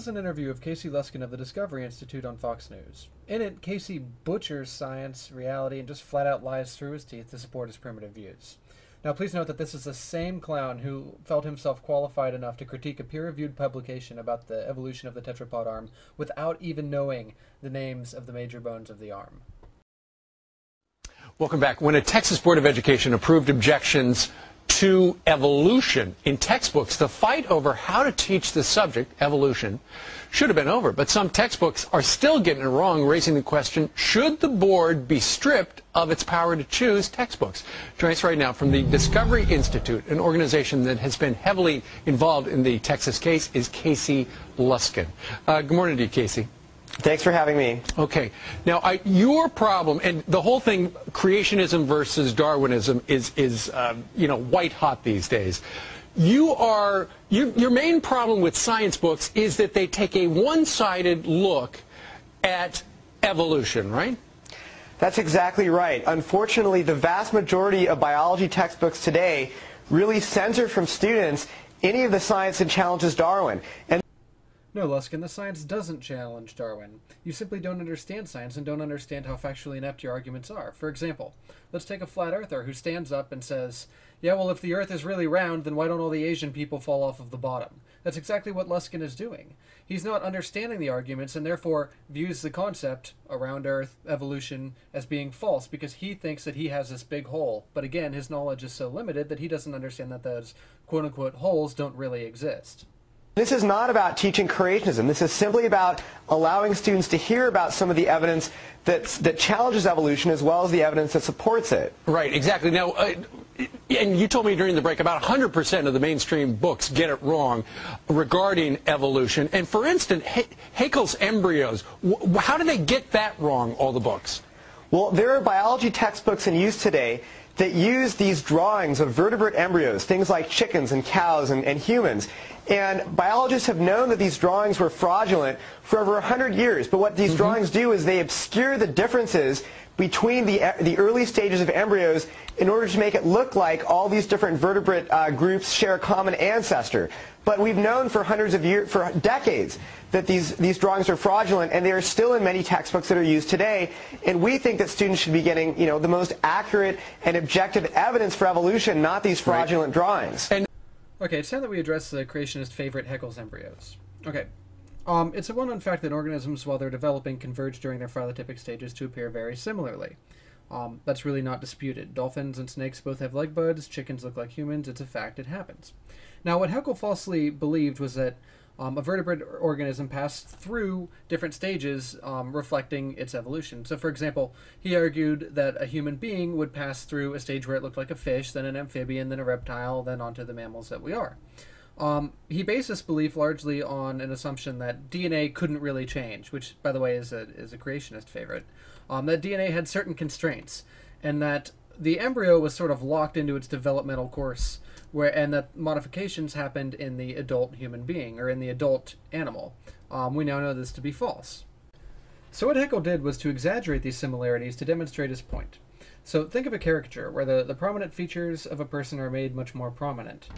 is an interview of Casey Luskin of the Discovery Institute on Fox News. In it, Casey butchers science, reality, and just flat out lies through his teeth to support his primitive views. Now, please note that this is the same clown who felt himself qualified enough to critique a peer-reviewed publication about the evolution of the tetrapod arm without even knowing the names of the major bones of the arm. Welcome back. When a Texas Board of Education approved objections to evolution in textbooks, the fight over how to teach the subject, evolution, should have been over. But some textbooks are still getting it wrong, raising the question, should the board be stripped of its power to choose textbooks? Joining us right now from the Discovery Institute, an organization that has been heavily involved in the Texas case, is Casey Luskin. Good morning to you, Casey. Thanks for having me. Okay. Now, your problem, and the whole thing, creationism versus Darwinism, is white hot these days. Your main problem with science books is that they take a one-sided look at evolution, right? That's exactly right. Unfortunately, the vast majority of biology textbooks today really censor from students any of the science that challenges Darwin. And No, Luskin, the science doesn't challenge Darwin. You simply don't understand science and don't understand how factually inept your arguments are. For example, let's take a flat earther who stands up and says, yeah, well, if the earth is really round, then why don't all the Asian people fall off of the bottom? That's exactly what Luskin is doing. He's not understanding the arguments and therefore views the concept around earth, evolution, as being false because he thinks that he has this big hole. But again, his knowledge is so limited that he doesn't understand that those quote-unquote holes don't really exist. this is not about teaching creationism. This is simply about allowing students to hear about some of the evidence that challenges evolution as well as the evidence that supports it. Right, exactly. Now, and you told me during the break about 100% of the mainstream books get it wrong regarding evolution. And for instance, Haeckels' embryos, how do they get that wrong, all the books? Well, there are biology textbooks in use today that use these drawings of vertebrate embryos, things like chickens and cows and humans. And biologists have known that these drawings were fraudulent for over 100 years. But what these drawings do is they obscure the differences between the early stages of embryos in order to make it look like all these different vertebrate groups share a common ancestor. But we've known for hundreds of years, for decades, that these drawings are fraudulent, and they are still in many textbooks that are used today. And we think that students should be getting, the most accurate and objective evidence for evolution, not these fraudulent drawings. Okay, it's time that we address the creationist favorite, Haeckels' embryos. Okay. It's a well-known fact that organisms, while they're developing, converge during their phylotypic stages to appear very similarly. That's really not disputed. Dolphins and snakes both have leg buds, chickens look like humans, it's a fact, it happens. Now, what Haeckel falsely believed was that a vertebrate organism passed through different stages reflecting its evolution. So, for example, he argued that a human being would pass through a stage where it looked like a fish, then an amphibian, then a reptile, then onto the mammals that we are. He based this belief largely on an assumption that DNA couldn't really change, which, by the way, is a creationist favorite. That DNA had certain constraints, and that the embryo was sort of locked into its developmental course, and that modifications happened in the adult human being, or in the adult animal. We now know this to be false. So what Haeckel did was to exaggerate these similarities to demonstrate his point. So think of a caricature where the prominent features of a person are made much more prominent.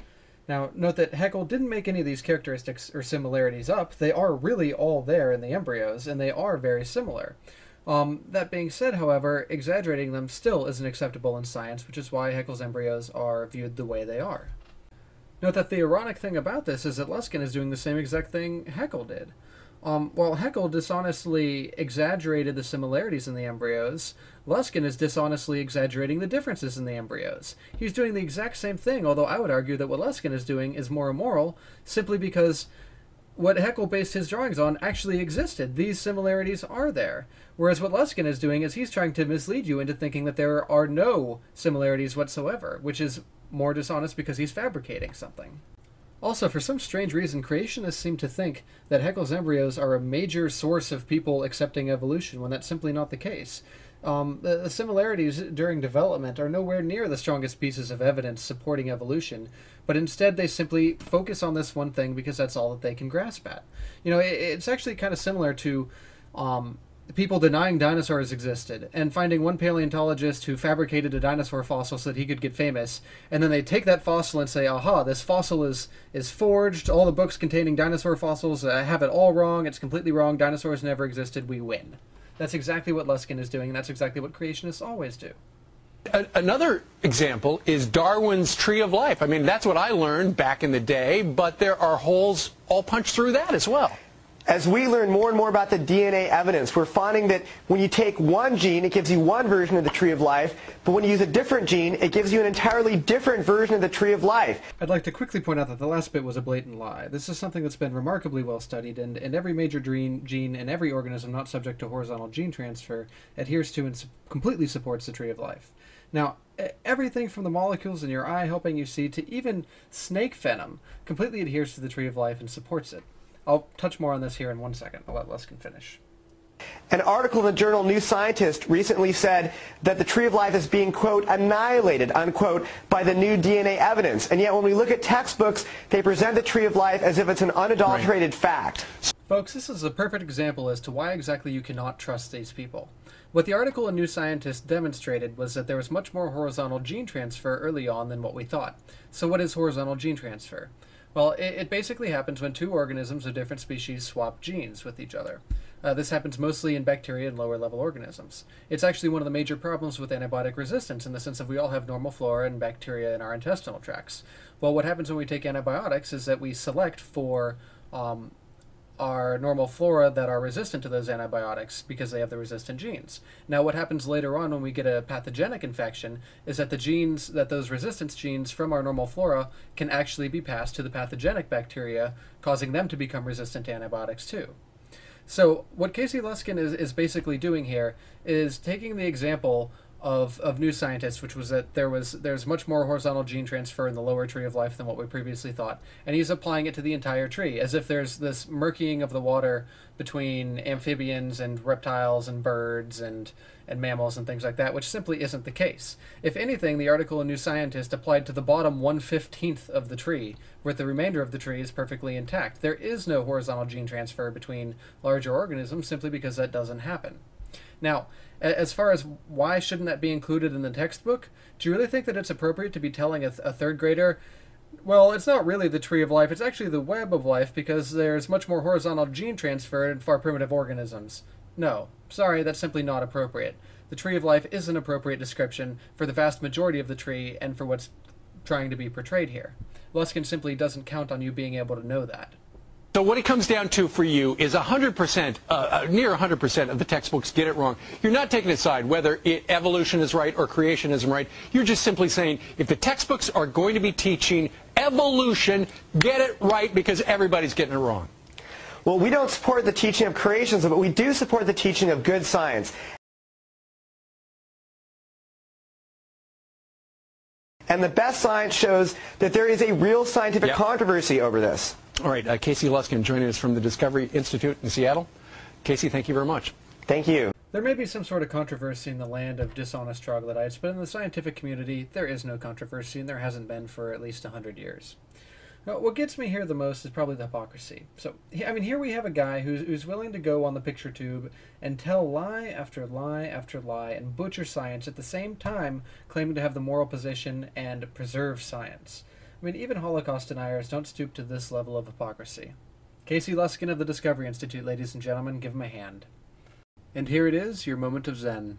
Now, note that Haeckel didn't make any of these characteristics or similarities up. They are really all there in the embryos, and they are very similar. That being said, however, exaggerating them still isn't acceptable in science, which is why Haeckel's embryos are viewed the way they are. Note that the ironic thing about this is that Luskin is doing the same exact thing Haeckel did. While Haeckel dishonestly exaggerated the similarities in the embryos, Luskin is dishonestly exaggerating the differences in the embryos. He's doing the exact same thing, although I would argue that what Luskin is doing is more immoral, simply because what Haeckel based his drawings on actually existed. These similarities are there. Whereas what Luskin is doing is he's trying to mislead you into thinking that there are no similarities whatsoever, which is more dishonest because he's fabricating something. Also, for some strange reason, creationists seem to think that Haeckel's embryos are a major source of people accepting evolution, when that's simply not the case. The similarities during development are nowhere near the strongest pieces of evidence supporting evolution, but instead they simply focus on this one thing because that's all that they can grasp at. It's actually kind of similar to people denying dinosaurs existed and finding one paleontologist who fabricated a dinosaur fossil so that he could get famous, and then they take that fossil and say, aha, this fossil is forged, all the books containing dinosaur fossils have it all wrong, it's completely wrong, dinosaurs never existed, we win. That's exactly what Luskin is doing, and that's exactly what creationists always do. Another example is Darwin's tree of life. I mean, that's what I learned back in the day, but there are holes all punched through that as well. As we learn more and more about the DNA evidence, we're finding that when you take one gene, it gives you one version of the tree of life, but when you use a different gene, it gives you an entirely different version of the tree of life. I'd like to quickly point out that the last bit was a blatant lie. This is something that's been remarkably well studied, and every major gene in every organism not subject to horizontal gene transfer adheres to and completely supports the tree of life. Now, everything from the molecules in your eye helping you see to even snake venom completely adheres to the tree of life and supports it. I'll touch more on this here in 1 second. I'll let Luskin finish. An article in the journal New Scientist recently said that the tree of life is being, quote, annihilated, unquote, by the new DNA evidence. And yet when we look at textbooks, they present the tree of life as if it's an unadulterated fact. Folks, this is a perfect example as to why exactly you cannot trust these people. What the article in New Scientist demonstrated was that there was much more horizontal gene transfer early on than what we thought. So what is horizontal gene transfer? Well, it basically happens when two organisms of different species swap genes with each other. This happens mostly in bacteria and lower-level organisms. It's actually one of the major problems with antibiotic resistance in the sense that we all have normal flora and bacteria in our intestinal tracts. Well, what happens when we take antibiotics is that we select for our normal flora that are resistant to those antibiotics because they have the resistant genes. Now what happens later on when we get a pathogenic infection is that those resistance genes from our normal flora can actually be passed to the pathogenic bacteria, causing them to become resistant to antibiotics too. So what Casey Luskin is basically doing here is taking the example of New Scientist, which was that there's much more horizontal gene transfer in the lower tree of life than what we previously thought, and he's applying it to the entire tree, as if there's this murkying of the water between amphibians and reptiles and birds and mammals and things like that, which simply isn't the case. If anything, the article in New Scientist applied to the bottom 1/15th of the tree, where the remainder of the tree is perfectly intact. There is no horizontal gene transfer between larger organisms simply because that doesn't happen. Now, as far as why shouldn't that be included in the textbook, do you really think that it's appropriate to be telling a third grader, well, it's not really the tree of life, it's actually the web of life because there's much more horizontal gene transfer in far primitive organisms? No, sorry, that's simply not appropriate. The tree of life is an appropriate description for the vast majority of the tree and for what's trying to be portrayed here. Luskin simply doesn't count on you being able to know that. So what it comes down to for you is 100%, near 100% of the textbooks get it wrong. You're not taking a side whether evolution is right or creationism right. You're just simply saying if the textbooks are going to be teaching evolution, get it right because everybody's getting it wrong. Well, we don't support the teaching of creationism, but we do support the teaching of good science. And the best science shows that there is a real scientific controversy over this. All right, Casey Luskin joining us from the Discovery Institute in Seattle. Casey, thank you very much. Thank you. There may be some sort of controversy in the land of dishonest troglodytes, but in the scientific community, there is no controversy, and there hasn't been for at least 100 years. Now, what gets me here the most is probably the hypocrisy. So, I mean, here we have a guy who's willing to go on the picture tube and tell lie after lie after lie and butcher science at the same time claiming to have the moral position and preserve science. I mean, even Holocaust deniers don't stoop to this level of hypocrisy. Casey Luskin of the Discovery Institute, ladies and gentlemen, give him a hand. And here it is, your moment of Zen.